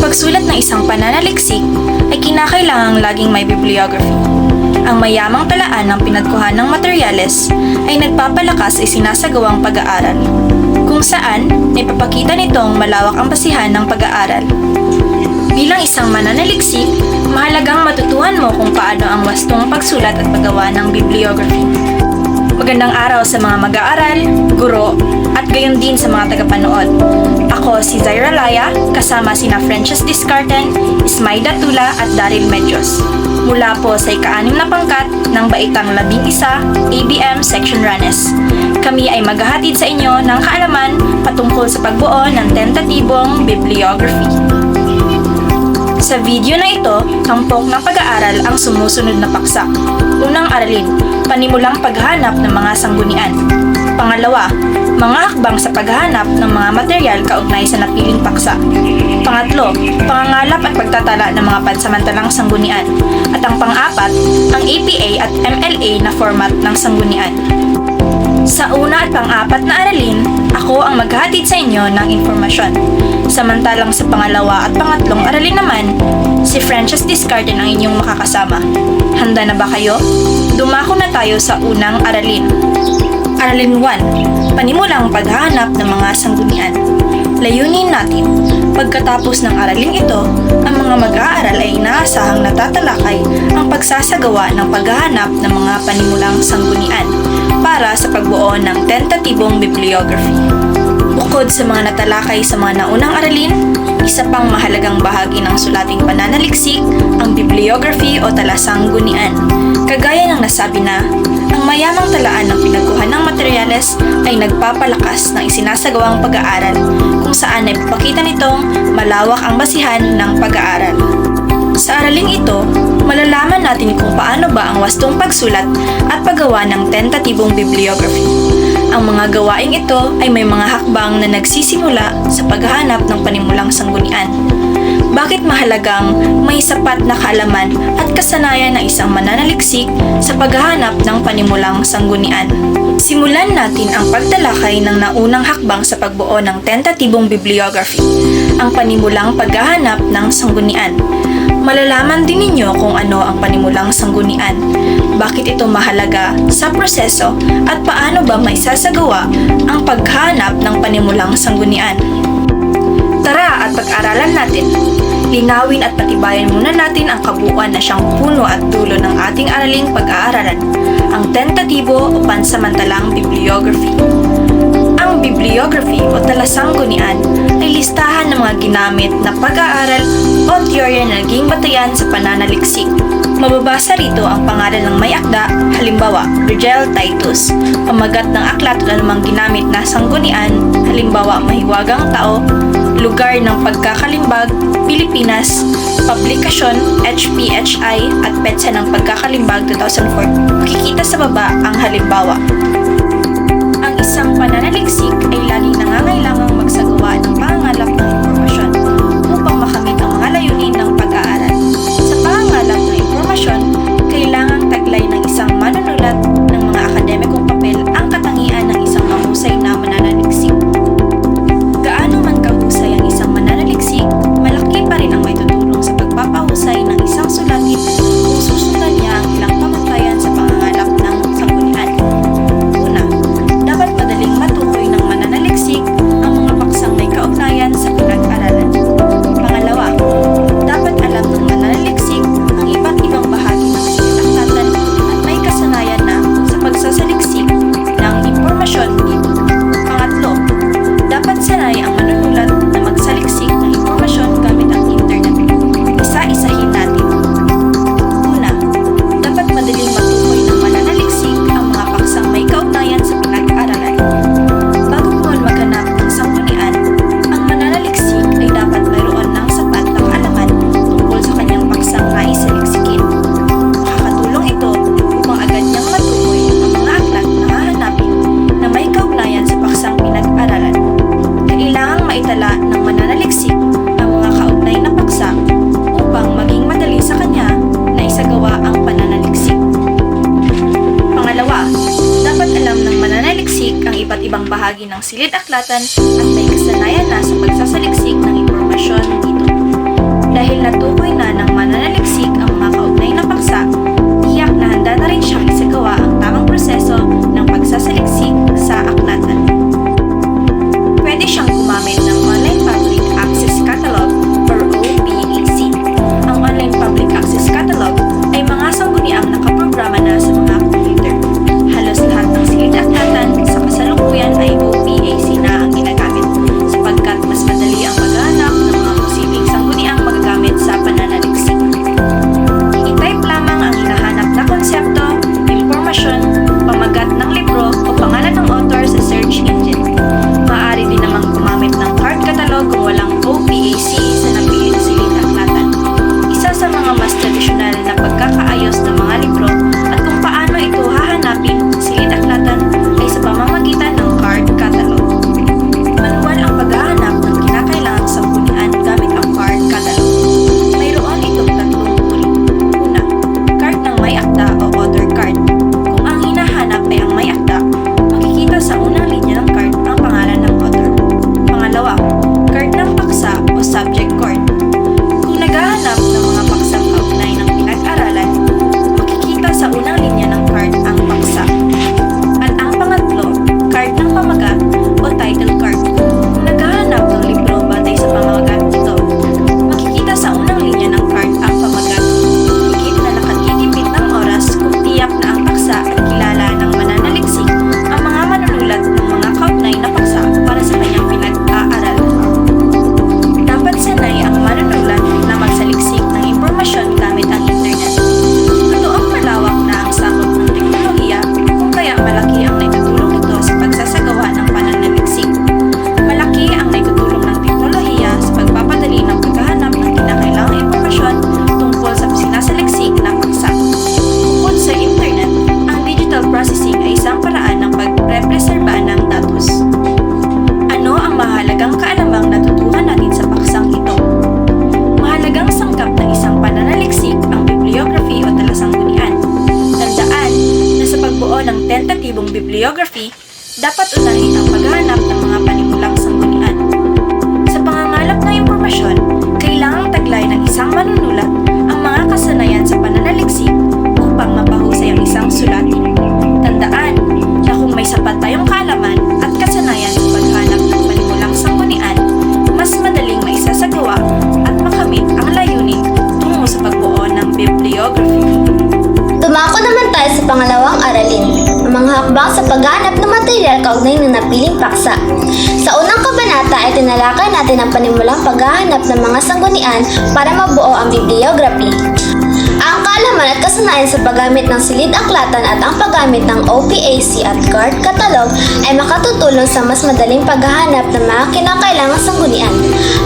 pagsulat ng isang pananaliksik ay kinakailangang laging may bibliography. Ang mayamang talaan ng pinagkuhanang materyales ay nagpapalakas ay sinasagawang pag-aaral, kung saan naipapakita nitong malawak ang basihan ng pag-aaral. Bilang isang mananaliksik, mahalagang matutuhan mo kung paano ang wastong pagsulat at paggawa ng bibliography. Magandang araw sa mga mag-aaral, guro, at gayon din sa mga tagapanood. Ako si Zaira Laya, kasama sina Frances Discarten, Ismaida Tula at Daryl Medios. Mula po sa ika-6 na pangkat ng Baitang 11 ABM Section Ranes. Kami ay maghahatid sa inyo ng kaalaman patungkol sa pagbuo ng tentatibong bibliography. Sa video na ito, tampok ng pag-aaral ang sumusunod na paksa. Unang aralin, panimulang paghanap ng mga sanggunian. Pangalawa, mga hakbang sa paghanap ng mga material kaugnay sa napiling paksa. Pangatlo, pangangalap at pagtatala ng mga pansamantalang sanggunian. At ang pang-apat, ang APA at MLA na format ng sanggunian. Sa una at pang-apat na aralin, ako ang maghahatid sa inyo ng impormasyon. Samantalang sa pangalawa at pangatlong aralin naman, si Frances Discarten ang inyong makakasama. Handa na ba kayo? Dumako na tayo sa unang aralin. Aralin 1. Panimulang paghahanap ng mga sanggunian. Layunin natin. Pagkatapos ng araling ito, ang mga mag-aaral ay inaasahang natatalakay ang pagsasagawa ng paghahanap ng mga panimulang sanggunian para sa pagbuo ng tentatibong bibliography. Bukod sa mga natalakay sa mga naunang aralin, isa pang mahalagang bahagi ng sulating pananaliksik ang bibliography o talasanggunian. Kagaya ng nasabi na, ang mayamang talaan ng pinagkuhanang materyales ay nagpapalakas ng isinasagawang pag-aaral kung saan ay papakita nitong malawak ang basihan ng pag-aaral. Sa araling ito, malalaman natin kung paano ba ang wastong pagsulat at paggawa ng tentatibong bibliography. Ang mga gawaing ito ay may mga hakbang na nagsisimula sa paghahanap ng panimulang sanggunian. Bakit mahalagang may sapat na kaalaman at kasanayan ng isang mananaliksik sa paghahanap ng panimulang sanggunian? Simulan natin ang pagtalakay ng naunang hakbang sa pagbuo ng tentatibong bibliography, ang panimulang paghahanap ng sanggunian. Malalaman din ninyo kung ano ang panimulang sanggunian, bakit ito mahalaga sa proseso at paano ba maisasagawa ang paghanap ng panimulang sanggunian. Tara at pag-aralan natin. Linawin at patibayan muna natin ang kabuuan na siyang puno at dulo ng ating araling pag-aaralan, ang tentatibo o pansamantalang bibliography. Ang bibliography o talasanggunian ay listahan ng mga ginamit na pag-aaral o teorya na naging batayan sa pananaliksik. Mababasa rito ang pangalan ng may akda, halimbawa, Virgil Titus, pamagat ng aklat o anumang ginamit na sanggunian, halimbawa, mahiwagang tao, lugar ng pagkakalimbag, Pilipinas, publikasyon, HPHI, at petsa ng pagkakalimbag 2004. Makikita sa baba ang halimbawa. Ang isang pananaliksik ay laging nangangailangang magsagawa ng pangangalap ng impormasyon upang makamit ang mga layunin ng pag-aaral. Sa pangangalap ng impormasyon, kailangang taglay ng isang manunulat ng mga akademikong papel ang katangian ng isang mahusay na mananaliksik. Gaano man kahusay ang isang mananaliksik, malaki pa rin ang may tutulong sa pagpapahusay ng isang sulatin kung susundan niya ang ilang pamantayan sa pangangalap ng sanggunian. Una, dapat madaling matukoy ng mananaliksik ang mga paksang may kaugnayan sa pinag-aralan. Pangalawa, dapat alam ng mananaliksik ang iba't ibang bahagi ng sinataklatan at may kasanayan na sa pagsasaliksik ng impormasyon dito. Pangatlo, dapat sanay ang manunulat na magsaliksik ng impormasyon gamit ang internet. Isa-isahin natin. Una, dapat madaling matukoy ng mananaliksik ang mga paksang may kaugnayan sa pinag-aaralan. Bago po maghanap ng sanggunian, ang mananaliksik ay dapat mayroon ng sapat na kaalaman tungkol sa kanyang paksang naisaliksikin. Makakatulong ito upang agad niyang matukoy ang mga aklat na hahanapin na may kaugnayan sa paksang pinag-aralan. Kailangang maitala ng mananaliksik ang mga kaugnay na paksa upang maging madali sa kanya na isagawa ang pananaliksik. Pangalawa, dapat alam ng mananaliksik ang iba't ibang bahagi ng silid-aklatan at may kasanayan na sa pagsasaliksik ng impormasyon dito. Dahil natukoy na ng mananaliksik ang mga kaugnay na paksa, tiyak na handa na rin siyang isagawa ang tamang proseso ng pagsasaliksik sa aklatan. Pwede siyang gumamit ng Online Public Access Catalog or OPAC. Ang Online Public Access Catalog ay mga sangguniang nakaprograma na sa mga computer. Halos lahat ng silid-aklatan sa kasalukuyan ay OPAC na ang ginagamit sapagkat mas madali ang paghahanap ng mga posibleng sangguniang magagamit sa pananaliksik. I-type lamang ang hinahanap na konsepto, impormasyon, pamagat ng libro o pangalan ng author sa search engine. Maaari din namang gumamit ng card catalog kung walang OPAC sa napili na silid-aklatan. Isa sa mga mas tradisyonal na pagkakaayos ng mga libro at kung paano ito hahanapin sa silid-aklatan ay sa pamamagitan ng card catalog. Manual ang paghahanap ng kinakailangang sanggunian gamit ang card catalog. Mayroon itong tatlong uri. Una, card ng may akda o author card. Kung ang hinahanap ay ang may akda, makikita sa unang linya ng card ang pangalan ng author. Pangalawa, card ng paksa o subject card. Kung naghahanap ng mga paksang kaugnay ng pinag-aralan, makikita sa unang linya ng card ang paksa. At ang pangatlo, card ng pamagat o title card. Kung naghahanap ng libro batay sa pamamagat ito, makikita sa unang linya ng card ang pamagat. Higit na nakatitipid ng oras kung tiyak na ang paksa at kilala ng mananaliksik ang mga manunulat ng mga kaugnay na paksa para sa kanyang pinag-aaralan. Dapat sanay ang manunulat na magsaliksik ng impormasyon gamit ang internet. Totoong malawak na ang sakop ng teknolohiya kung kaya malaki ang naitutulong nito sa pagsasagawa ng pananaliksik. Malaki ang naitutulong ng teknolohiya sa pagpapadali ng paghahanap ng kinakailangang impormasyon tungkol sa sinasaliksik na paksa. Bukod sa internet, ang digital processing ay isang paraan ng pagprepreserba ng datos. Ano ang mahalagang kaalamang natutuhan natin sa paksang ito? Mahalagang sangkap ng isang pananaliksik ang bibliography o talasanggunian. Tandaan na sa pagbuo ng tentatibong bibliography, dapat unahin ang paghahanap ng mga panimulang sanggunian. Sa pangangalap ng impormasyon, kailangang taglay ng isang manunulat ang mga kasanayan sa pananaliksik upang mapahusay ang isang sulatin. Tandaan na kung may sapat tayong kaalaman at kasanayan sa paghanap ng panimulang sanggunian, mas madaling maisasagawa at makamit ang layunin tungo sa pagbuo ng bibliography. Dumako naman tayo sa pangalawang aralin, ang mga hakbang sa paghahanap ng material kaugnay ng napiling paksa. Sa unang kabanata ay tinalakay natin ang panimulang paghahanap ng mga sanggunian para mabuo ang bibliography. Ang kaalaman at kasanayan sa paggamit ng silid-aklatan at ang paggamit ng OPAC at card catalog ay makatutulong sa mas madaling paghahanap ng mga kinakailangang sanggunian.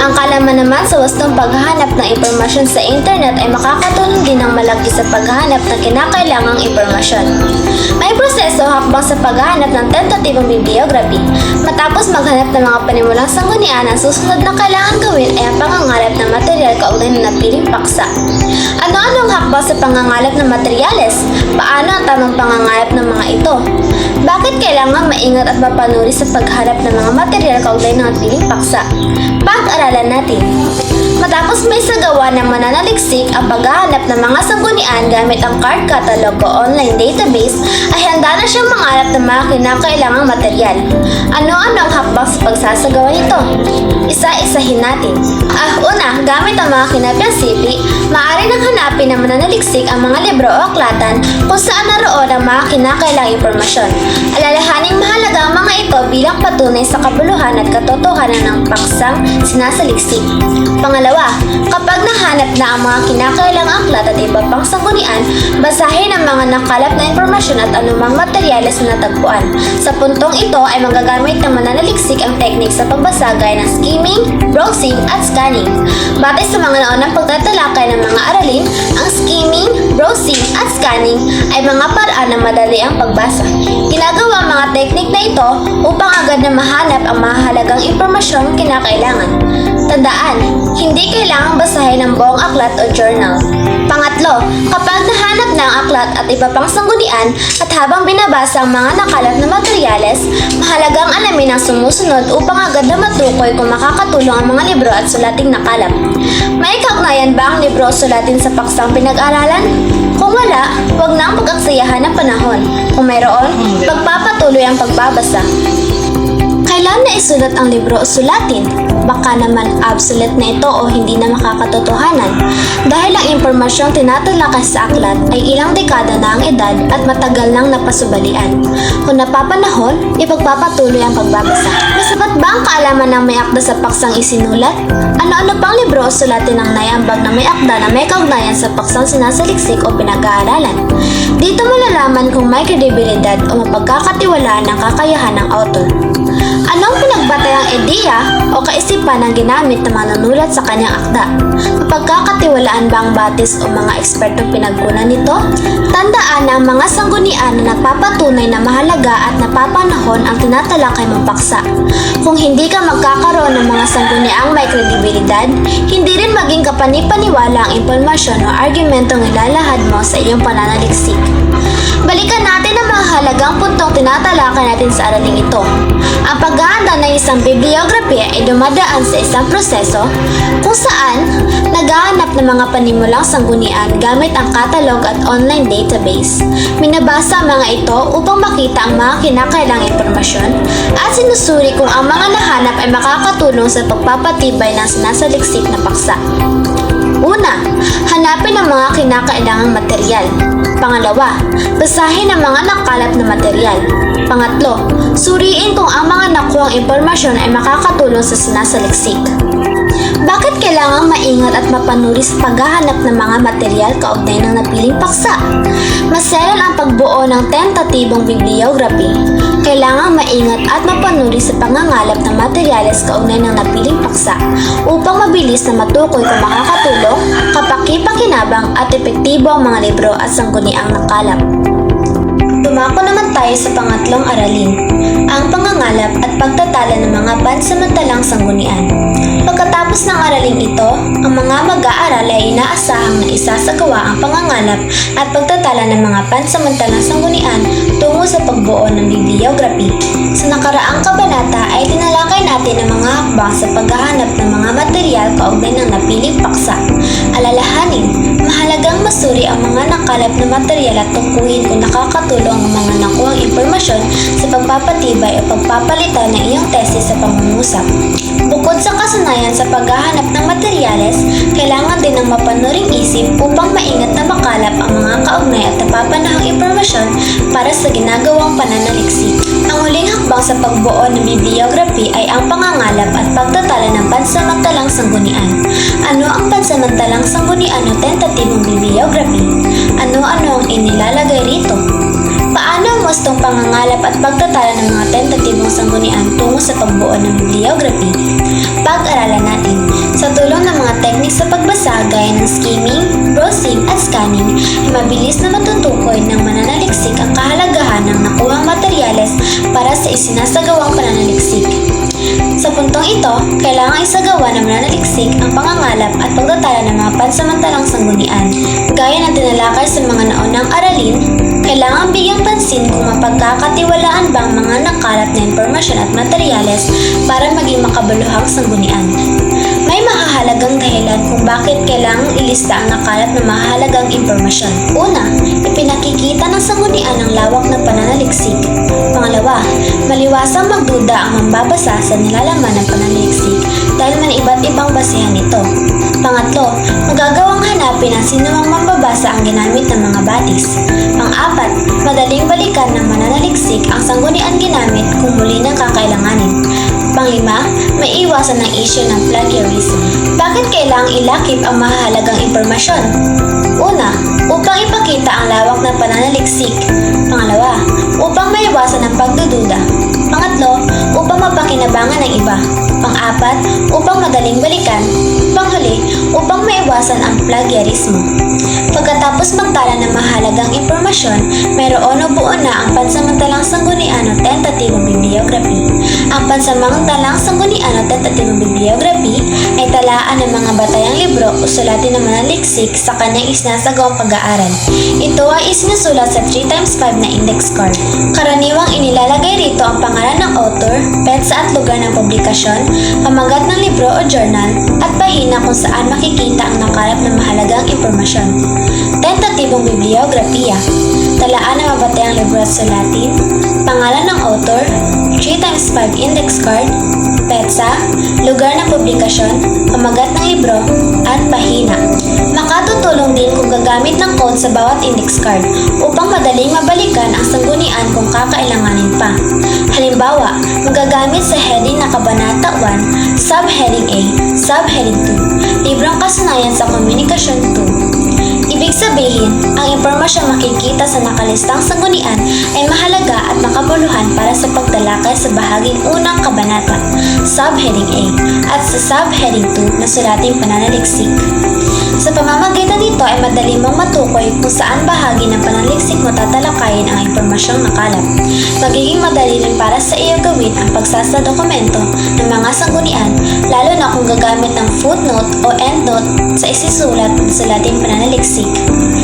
Ang kaalaman naman sa wastong paghahanap ng impormasyon sa internet ay makakatulong din ng malaki sa paghahanap ng kinakailangang impormasyon. May proseso hakbang sa paghahanap ng tentatibong bibliography. Matapos maghanap ng mga panimulang sanggunian, ang susunod na kailangan gawin ay ang pangangalap ng material kaugnay ng napiling paksa. Ano-anong hakbang sa pangangalap ng materyales? Paano ang tamang pangangalap ng mga ito? Bakit kailangan maingat at mapanuri sa paghanap ng mga material kaugnay ng napiling paksa? Pag-aralan natin. Matapos may sagawa ng mananaliksik ang paghahanap ng mga sanggunian gamit ang card catalog o online database, ay handa na siyang mangalap ng mga kinakailangang material. Ano-ano ang hakbang sa pagsasagawa nito? Isa-isahin natin. Una, gamit ang mga kinapyansipli, maaari nang hanapin ng mananaliksik ang mga libro o aklatan kung saan naroon ang mga kinakailangang impormasyon. Alalahaning mahalaga ang mga ito bilang patunay sa kabuluhan at katotohanan ng paksang sinasaliksik. Pangalawa, kapag nahanap na ang mga kinakailangang aklat at iba pang sanggunian, basahin ang mga nakalap na impormasyon at anumang materyales na natagpuan. Sa puntong ito ay magagamit ng mananaliksik ang teknik sa pagbasa gaya ng skimming, browsing at scanning. Batay sa mga naunang pagtatalakay ng mga aralin, ang skimming, browsing at scanning ay mga paraan na madali ang pagbasa. Ginagawa ang mga teknik na ito upang agad na mahanap ang mahalagang impormasyong kinakailangan. Tandaan, hindi kailangang basahin ang buong aklat o journal. Pangatlo, kapag nahanap na ang aklat at iba pang sanggunian at habang binabasa ang mga nakalap na materyales, mahalagang alamin kami ng sumusunod upang agad na matukoy kung makakatulong ang mga libro at sulating nakalap. May kaugnayan ba ang libro o sulatin sa paksang pinag-aralan? Kung wala, huwag na ang pag-aksayahan ng panahon. Kung mayroon, pagpapatuloy ang pagbabasa. Kailan na isulat ang libro o sulatin? Baka naman obsolete na ito o hindi na makakatotohanan dahil ang impormasyong tinatalakay sa aklat ay ilang dekada na ang edad at matagal nang napasubalian. Kung napapanahon, ipagpapatuloy ang pagbabasa. May sapat ba ang kaalaman ng may akda sa paksang isinulat? Ano-ano pang libro o sulatin ang naiambag na may akda na may kaugnayan sa paksang sinasaliksik o pinag-aaralan? Dito malalaman kung may kredibilidad o mapagkakatiwalaan ang kakayahan ng author. Anong pinagbatayang ideya o kaisipan ang ginamit ng manunulat sa kanyang akda? Mapagkakatiwalaan ba ang batis o mga ekspertong pinagkunan nito? Tandaan na ang mga sanggunian na nagpapatunay na mahalaga at napapanahon ang tinatalakay mong paksa. Kung hindi ka magkakaroon ng mga sangguniang may kredibilidad, hindi rin maging kapanipaniwala ang impormasyon o argumentong ilalahad mo sa iyong pananaliksik. Balikan natin ang mga halagang puntong tinatalakay natin sa araling ito. Ang paghahanda ng isang bibliography ay dumadaan sa isang proseso kung saan naghahanap ng mga panimulang sanggunian gamit ang catalog at online database. Minabasa ang mga ito upang makita ang mga kinakailangang impormasyon at sinusuri kung ang mga nahanap ay makakatulong sa pagpapatibay ng sinasaliksik na paksa. Una, hanapin ang mga kinakailangang material. Pangalawa, basahin ang mga nakalap na material. Pangatlo, suriin kung ang mga nakuhang impormasyon ay makakatulong sa sinasaliksik. Bakit kailangang maingat at mapanuri sa paghahanap ng mga material kaugnay ng napiling paksa? Maselan ang pagbuo ng tentatibong bibliography. Kailangang maingat at mapanuri sa pangangalap ng materyales kaugnay ng napiling paksa upang mabilis na matukoy kung makakatulong, kapaki-pakinabang at epektibo ang mga libro at sangguniang nakalap. Dumako naman tayo sa pangatlong aralin, ang pangangalap at pagtatala ng mga pansamantalang sanggunian. Pagkatapos ng araling ito, ang mga mag-aaral ay inaasahang na isasagawa ang pangangalap at pagtatala ng mga pansamantalang sanggunian tungo sa pagbuo ng bibliography. Sa nakaraang kabanata ay tinalakay natin ang mga hakbang sa paghahanap ng mga material kaugnay ng napiling paksa. Alalahanin, mahalagang masuri ang mga nakalap na material at tukuyin kung nakakatulong ang mga nakuhang impormasyon sa pagpapatibay o pagpapalitan ng iyong tesis sa pangungusap. Bukod sa kasanayan sa paghahanap ng materyales, kailangan din ng mapanuring isip upang maingat na makalap ang mga kaugnay at napapanahong impormasyon para sa ginagawang pananaliksik. Ang huling hakbang sa pagbuo ng bibliography ay ang pangangalap at pagtatala ng pansamantalang sanggunian. Ano ang pansamantalang sanggunian o tentatibong bibliography? Ano-ano ang inilalagay rito? Paano ang wastong pangangalap at pagtatala ng mga tentatibong sanggunian tungo sa pagbuo ng bibliography? Pag-aralan natin. Sa tulong ng mga teknik sa pagbasa gaya ng skimming, browsing at scanning, ay mabilis na matutukoy ng mananaliksik ang kahalagahan ng nakuhang materyales para sa isinasagawang pananaliksik. Sa puntong ito, kailangan isagawa ng mananaliksik ang pangangalap at pagtatala ng mga pansamantalang sanggunian. Gaya ng tinalakay sa mga naunang aralin, kailangan bigyang pansin kung mapagkakatiwalaan ba ang mga nakalat na impormasyon at materyales para maging makabuluhang sanggunian. May mahahalagang dahilan kung bakit kailangang ilista ang nakalat na mahalagang impormasyon. Una, ipinakikita ng sanggunian ang lawak ng pananaliksik. Pangalawa, maliwasang magduda ang mambabasa sa nilalaman ng pananaliksik dahil may iba't ibang basehan nito. Pangatlo, magagawang hanapin ang sinumang mambabasa ang ginamit ng mga batis. Pang-apat, madaling balikan ng mananaliksik ang sanggunian ginamit kung muli nang kakailanganin. Panglima, may iwasan ng issue ng plagiarism. Bakit kailangang ilakip ang mahalagang impormasyon? Una, upang ipakita ang lawak ng pananaliksik. Pangalawa, upang maiwasan ang pagdududa. Pangatlo, upang mapakinabangan ng iba. Pang-apat, upang madaling balikan. Panghuli, upang maiwasan ang plagiarismo. Pagkatapos magtala ng mahalagang impormasyon, mayroon o buo na ang pansamantalang sanggunian o tentatibong bibliography. Ang pansamantalang sanggunian o tentatibong bibliography ay talaan ng mga batayang libro o sulatin ng manaliksik sa kanyang isinasagawang pag-aaral. Ito ay isinusulat sa 3x5 na index card. Karaniwang inilalagay rito ang pangalan ng author, petsa at lugar ng publikasyon, pamagat ng libro o journal, at pahina kung saan makikita ang nakalap ng mahalagang impormasyon. Tentatibong bibliografiya, talaan ng mabatayang libro at sulatin, pangalan ng author, 3x5 index card, petsa, lugar ng publikasyon, pamagat ng libro, at pahina. Makatutulong din kung gagamit ng code sa bawat index card upang madaling mabalikan ang sanggunian kung kakailanganin pa. Halimbawa, magagamit sa heading na Kabanata 1, Subheading A, Subheading 2, Librong Kasanayan sa Komunikasyon 2. Ibig sabihin, ang impormasyong makikita sa nakalistang sanggunian ay mahalaga at makabuluhan para sa pagtalakay sa bahaging unang kabanata, Subheading A, at sa Subheading 2 na sulating pananaliksik. Sa pamamagitan nito ay madali mong matukoy kung saan bahagi ng pananaliksik mo tatalakayin ang impormasyong nakalap. Magiging madali rin para sa iyo gawin ang pagsasadokumento ng mga sanggunian, lalo na kung gagamit ng footnote o endnote sa isisulat sa sulating pananaliksik.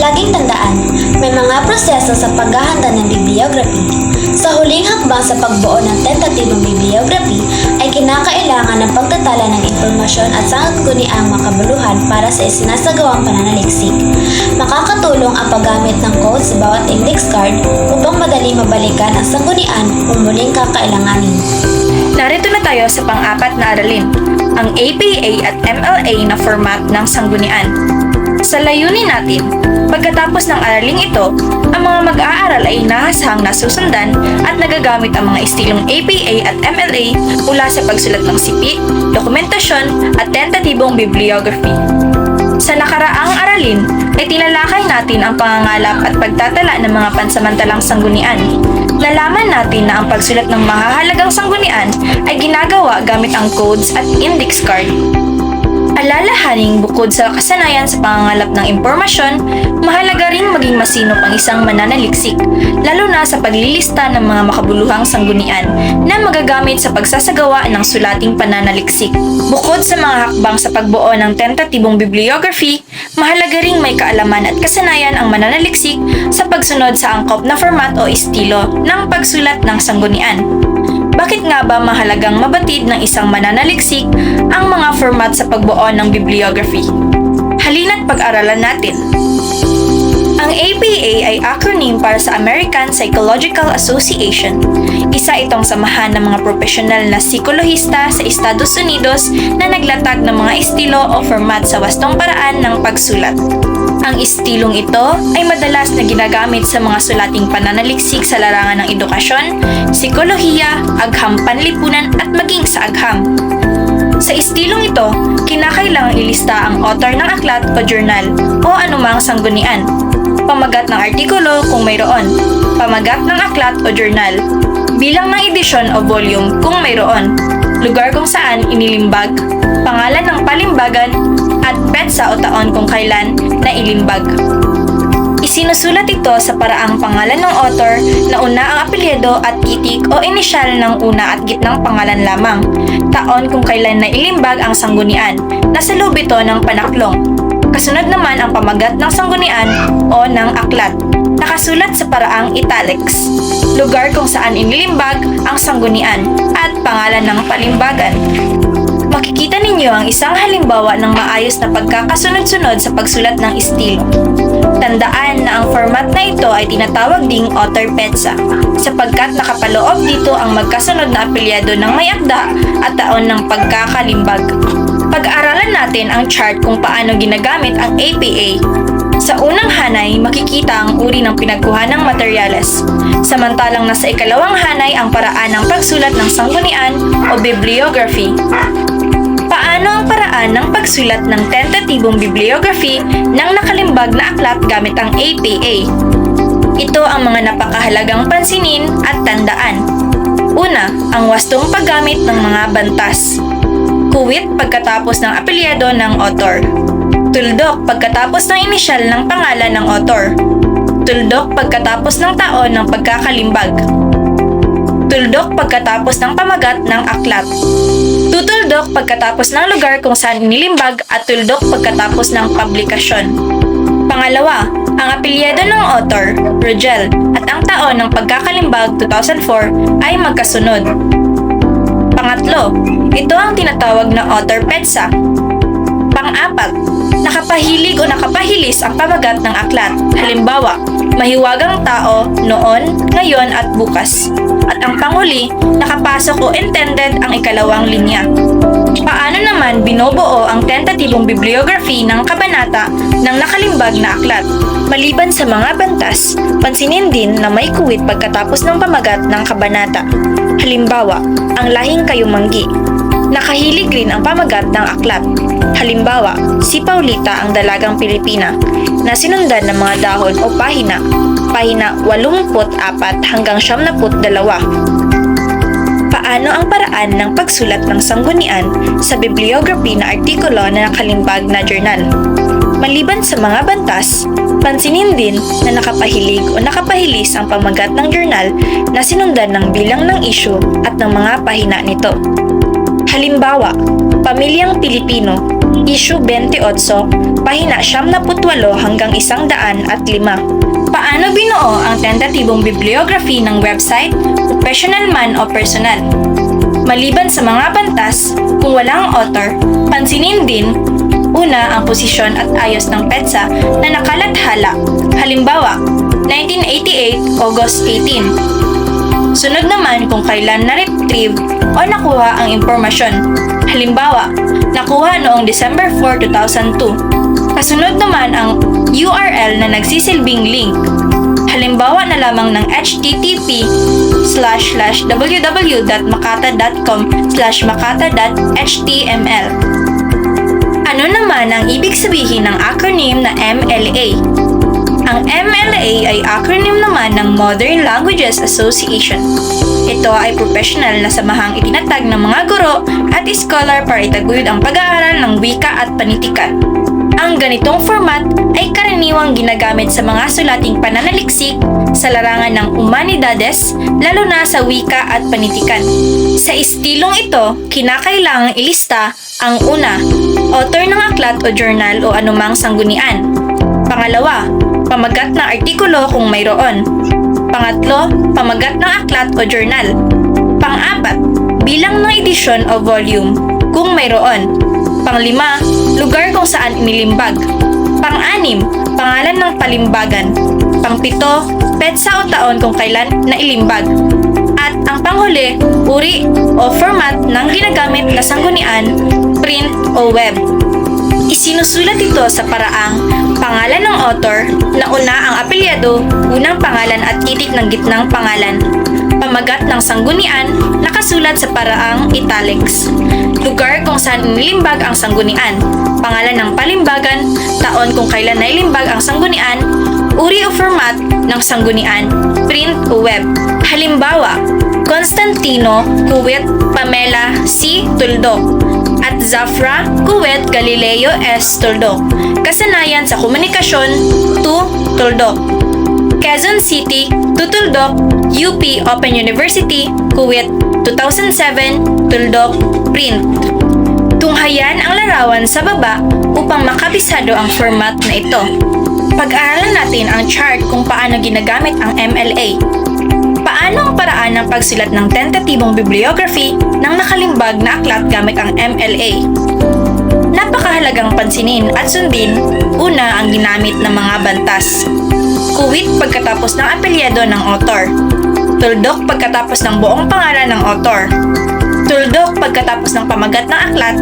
Laging tandaan, may mga proseso sa paghahanda ng bibliography. Sa huling hakbang sa pagbuo ng tentatibong bibliography ay kinakailangan ng pagtatala ng impormasyon at sangguniang makabuluhan para sa isinasagawang pananaliksik. Makakatulong ang paggamit ng code sa bawat index card upang madali mabalikan ang sanggunian kung muling kakailanganin. Narito na tayo sa pang-apat na aralin, ang APA at MLA na format ng sanggunian. Sa layunin natin, pagkatapos ng araling ito, ang mga mag-aaral ay inahasahang nasusundan at nagagamit ang mga estilong APA at MLA mula sa pagsulat ng sipi, dokumentasyon at tentatibong bibliography. Sa nakaraang aralin ay tinalakay natin ang pangangalap at pagtatala ng mga pansamantalang sanggunian. Nalaman natin na ang pagsulat ng mahahalagang sanggunian ay ginagawa gamit ang codes at index card. Alalahaning bukod sa kasanayan sa pangangalap ng impormasyon, mahalaga ring maging masinop ang isang mananaliksik, lalo na sa paglilista ng mga makabuluhang sanggunian na magagamit sa pagsasagawa ng sulating pananaliksik. Bukod sa mga hakbang sa pagbuo ng tentatibong bibliography, mahalaga ring may kaalaman at kasanayan ang mananaliksik sa pagsunod sa angkop na format o estilo ng pagsulat ng sanggunian. Bakit nga ba mahalagang mabatid ng isang mananaliksik ang mga format sa pagbuo ng bibliography? Halina't pag-aralan natin. Ang APA ay acronym para sa American Psychological Association. Isa itong samahan ng mga profesional na psikolohista sa Estados Unidos na naglatag ng mga estilo o format sa wastong paraan ng pagsulat. Ang estilong ito ay madalas na ginagamit sa mga sulating pananaliksik sa larangan ng edukasyon, psikolohiya, agham panlipunan at maging sa agham. Sa estilong ito, kinakailangang ilista ang author ng aklat o journal o anumang sanggunian, pamagat ng artikulo kung mayroon, pamagat ng aklat o journal, bilang ng edisyon o volume kung mayroon, lugar kung saan inilimbag, pangalan ng palimbagan, at petsa o taon kung kailan na ilimbag. Isinusulat ito sa paraang pangalan ng author na una ang apelyido at titik o inisyal ng una at gitnang pangalan lamang, taon kung kailan na ilimbag ang sanggunian, nasa loob ito ng panaklong. Kasunod naman ang pamagat ng sanggunian o ng aklat, nakasulat sa paraang italics, lugar kung saan inilimbag ang sanggunian, at pangalan ng palimbagan. Makikita ninyo ang isang halimbawa ng maayos na pagkakasunod-sunod sa pagsulat ng estilo. Tandaan na ang format na ito ay tinatawag ding author petsa, sapagkat nakapaloob dito ang magkasunod na apelyido ng may akda at taon ng pagkakalimbag. Pag-aaralan natin ang chart kung paano ginagamit ang APA. Sa unang hanay, makikita ang uri ng pinagkuha ng materyales. Samantalang nasa ikalawang hanay ang paraan ng pagsulat ng sanggunian o bibliography. Paano ang paraan ng pagsulat ng tentatibong bibliography ng nakalimbag na aklat gamit ang APA? Ito ang mga napakahalagang pansinin at tandaan. Una, ang wastong paggamit ng mga bantas. Kuwit pagkatapos ng apelyido ng author. Tuldok pagkatapos ng inisyal ng pangalan ng author. Tuldok pagkatapos ng taon ng pagkakalimbag. Tuldok pagkatapos ng pamagat ng aklat. Tutuldok pagkatapos ng lugar kung saan inilimbag at tuldok pagkatapos ng publikasyon. Pangalawa, ang apelyido ng author, Rogel, at ang taon ng pagkakalimbag 2004 ay magkasunod. Pangatlo, ito ang tinatawag na author petsa. Pang-apat, nakapahilig o nakapahilis ang pamagat ng aklat. Halimbawa, mahiwagang tao, noon, ngayon at bukas. At ang panghuli, nakapasok o intended ang ikalawang linya. Paano naman binubuo ang tentatibong bibliography ng kabanata ng nakalimbag na aklat? Maliban sa mga bantas, pansinin din na may kuwit pagkatapos ng pamagat ng kabanata. Halimbawa, ang lahing kayumanggi. Nakahilig rin ang pamagat ng aklat. Halimbawa, si Paulita ang dalagang Pilipina na sinundan ng mga dahon o pahina, pahina 84 hanggang 72. Paano ang paraan ng pagsulat ng sanggunian sa bibliography na artikulo na nakalimbag na journal? Maliban sa mga bantas, pansinin din na nakapahilig o nakapahilis ang pamagat ng journal na sinundan ng bilang ng issue at ng mga pahina nito. Halimbawa, Pamilyang Pilipino, issue 28, pahina 78 hanggang 105. Paano binuo ang tentatibong bibliography ng website, professional man o personal? Maliban sa mga bantas, kung walang author, pansinin din, una, ang posisyon at ayos ng petsa na nakalathala. Halimbawa, 1988, August 18. Sunod naman kung kailan na-retrieve o nakuha ang impormasyon. Halimbawa, nakuha noong December 4, 2002. Kasunod naman ang URL na nagsisilbing link. Halimbawa na lamang ng http://www.makata.com/makata.html. Ano naman ang ibig sabihin ng acronym na MLA? Ang MLA ay acronym naman ng Modern Languages Association. Ito ay professional na samahang itinatag ng mga guro at scholar para itaguyod ang pag-aaral ng wika at panitikan. Ang ganitong format ay karaniwang ginagamit sa mga sulating pananaliksik sa larangan ng humanidades, lalo na sa wika at panitikan. Sa estilong ito, kinakailangang ilista ang una, author ng aklat o journal o anumang sanggunian. Pangalawa, pamagat ng artikulo kung mayroon. Pangatlo, pamagat ng aklat o journal. Pang-apat, bilang ng edisyon o volume kung mayroon. Panglima, lugar kung saan inilimbag. Pang-anim, pangalan ng palimbagan. Pangpito, petsa o taon kung kailan nailimbag. At ang panghuli, uri o format ng ginagamit na sanggunian, print o web. Isinusulat ito sa paraang pangalan ng author na una ang apelyido, unang pangalan at titik ng gitnang pangalan. Pamagat ng sanggunian, nakasulat sa paraang italics. Lugar kung saan inilimbag ang sanggunian. Pangalan ng palimbagan, taon kung kailan nailimbag ang sanggunian, uri o format ng sanggunian, print o web. Halimbawa, Constantino, Kuwait, Pamela C. Tuldok at Zafra, Kuwait, Galileo S. Tuldok. Kasanayan sa komunikasyon, 2. Tuldok. Quezon City, Tuldok, UP Open University, Kuwait, 2007, Tuldok, print. Tunghayan ang larawan sa baba upang makabisado ang format na ito. Pag-aralan natin ang chart kung paano ginagamit ang MLA. Paano ang paraan ng pagsulat ng tentatibong bibliography ng nakalimbag na aklat gamit ang MLA? Napakahalagang pansinin at sundin, una ang ginamit ng mga bantas. Kuwit pagkatapos ng apelyido ng author. Tuldok pagkatapos ng buong pangalan ng author. Tuldok pagkatapos ng pamagat ng aklat.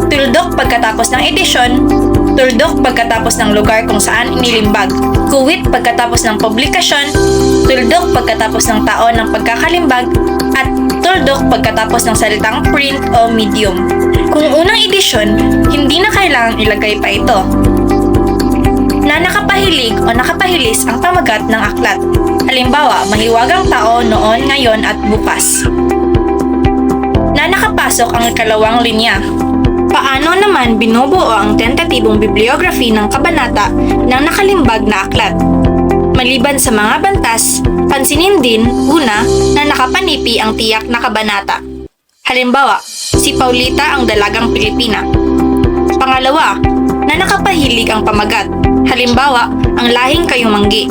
Tuldok pagkatapos ng edisyon. Tuldok pagkatapos ng lugar kung saan inilimbag. Kuwit pagkatapos ng publikasyon. Tuldok pagkatapos ng taon ng pagkakalimbag. At tuldok pagkatapos ng salitang print o medium. Kung unang edisyon, hindi na kailangang ilagay pa ito. Na nakapahilig o nakapahilis ang pamagat ng aklat. Halimbawa, mahiwagang tao, noon, ngayon at bukas. Na nakapasok ang ikalawang linya. Paano naman binubuo ang tentatibong bibliography ng kabanata ng nakalimbag na aklat? Maliban sa mga bantas, pansinin din, una, na nakapanipi ang tiyak na kabanata. Halimbawa, si Paulita ang dalagang Pilipina. Pangalawa, na nakapahilig ang pamagat. Halimbawa, ang lahing Kayumanggi.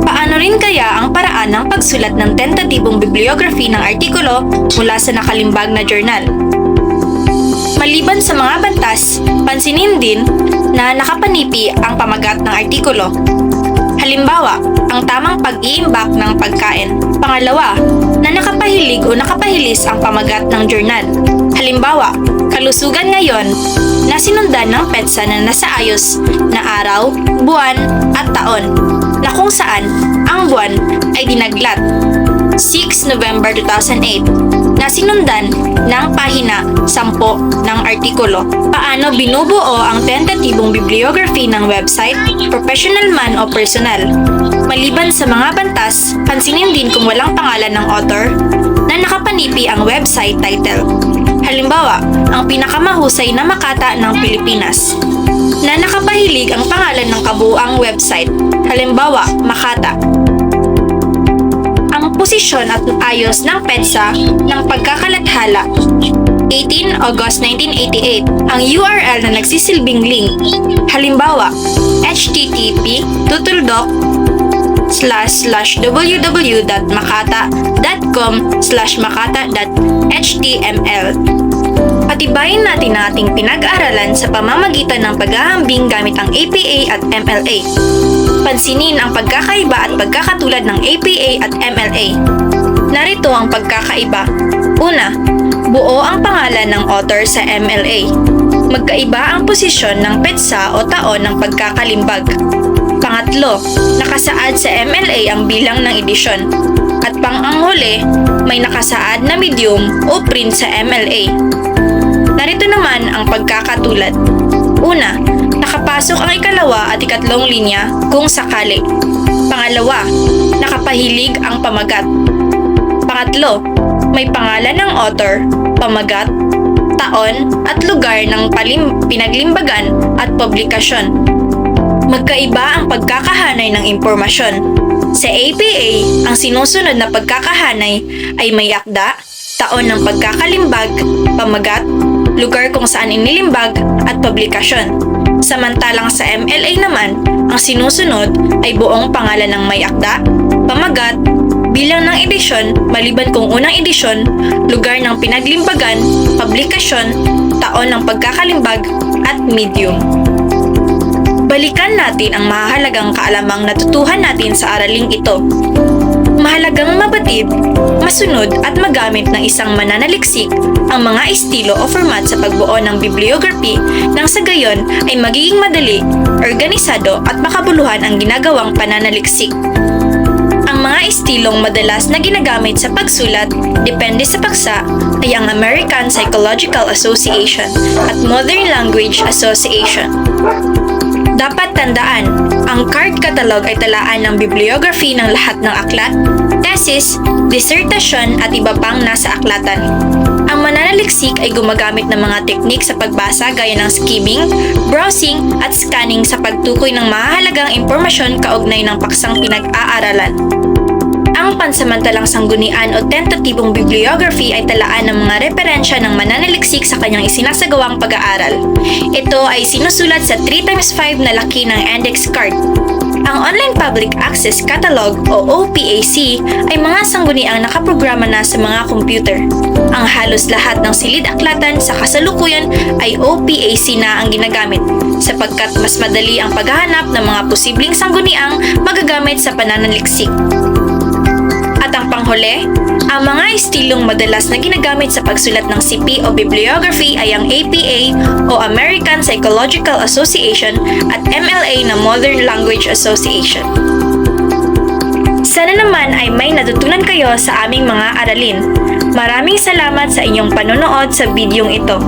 Paano rin kaya ang paraan ng pagsulat ng tentatibong bibliography ng artikulo mula sa nakalimbag na journal? Maliban sa mga bantas, pansinin din na nakapanipi ang pamagat ng artikulo. Halimbawa, ang tamang pag-iimbak ng pagkain. Pangalawa, na nakapahilig o nakapahilis ang pamagat ng journal. Halimbawa, kalusugan ngayon na sinundan ng petsa na nasa ayos na araw, buwan at taon, na kung saan ang buwan ay dinaglat. 6 November 2008 na sinundan ng pahina 10 ng artikulo. Paano binubuo ang tentatibong bibliography ng website, professional man o personal? Maliban sa mga bantas, pansinin din kung walang pangalan ng author na nakapanipi ang website title. Halimbawa, ang pinakamahusay na makata ng Pilipinas na nakapahilig ang pangalan ng kabuuang website. Halimbawa, Makata. Ang posisyon at ayos ng petsa ng pagkakalathala. 18 August 1988, ang URL na nagsisilbing link. Halimbawa, http://www.makata.com/makata.html. Patibayin natin ang ating pinag-aaralan sa pamamagitan ng paghahambing gamit ang APA at MLA. Pansinin ang pagkakaiba at pagkakatulad ng APA at MLA. Narito ang pagkakaiba. Una, buo ang pangalan ng author sa MLA. Magkaiba ang posisyon ng petsa o taon ng pagkakalimbag. Pangatlo, nakasaad sa MLA ang bilang ng edisyon. At pang-anghuli, may nakasaad na medium o print sa MLA. Narito naman ang pagkakatulad. Una, nakapasok ang ikalawa at ikatlong linya kung sakali. Pangalawa, nakapahilig ang pamagat. Pangatlo, may pangalan ng author, pamagat, taon at lugar ng pinaglimbagan at publikasyon. Magkaiba ang pagkakahanay ng impormasyon. Sa APA, ang sinusunod na pagkakahanay ay may akda, taon ng pagkakalimbag, pamagat, lugar kung saan inilimbag at publikasyon. Samantalang sa MLA naman, ang sinusunod ay buong pangalan ng may akda, pamagat, bilang ng edisyon maliban kung unang edisyon, lugar ng pinaglimbagan, publikasyon, taon ng pagkakalimbag at medium. Balikan natin ang mahalagang kaalamang natutuhan natin sa araling ito. Mahalagang mabatid, masunod at magamit ng isang mananaliksik ang mga estilo o format sa pagbuo ng bibliography nang sa gayon ay magiging madali, organisado at makabuluhan ang ginagawang pananaliksik. Ang mga estilong madalas na ginagamit sa pagsulat, depende sa paksa, ay ang American Psychological Association at Modern Language Association. Dapat tandaan, ang card catalog ay talaan ng bibliography ng lahat ng aklat, thesis, dissertasyon at iba pang nasa aklatan. Ang mananaliksik ay gumagamit ng mga teknik sa pagbasa gaya ng skimming, browsing at scanning sa pagtukoy ng mahahalagang impormasyon kaugnay ng paksang pinag-aaralan. Ang pansamantalang sanggunian o tentatibong bibliography ay talaan ng mga referensya ng mananaliksik sa kanyang isinasagawang pag-aaral. Ito ay sinusulat sa 3x5 na laki ng index card. Ang Online Public Access Catalog o OPAC ay mga sangguniang nakaprograma na sa mga computer. Ang halos lahat ng silid-aklatan sa kasalukuyan ay OPAC na ang ginagamit sapagkat mas madali ang paghahanap ng mga posibleng sangguniang magagamit sa pananaliksik. At ang panghuli, ang mga estilong madalas na ginagamit sa pagsulat ng CP o bibliography ay ang APA o American Psychological Association at MLA na Modern Language Association. Sana naman ay may natutunan kayo sa aming mga aralin. Maraming salamat sa inyong panonood sa bidyong ito.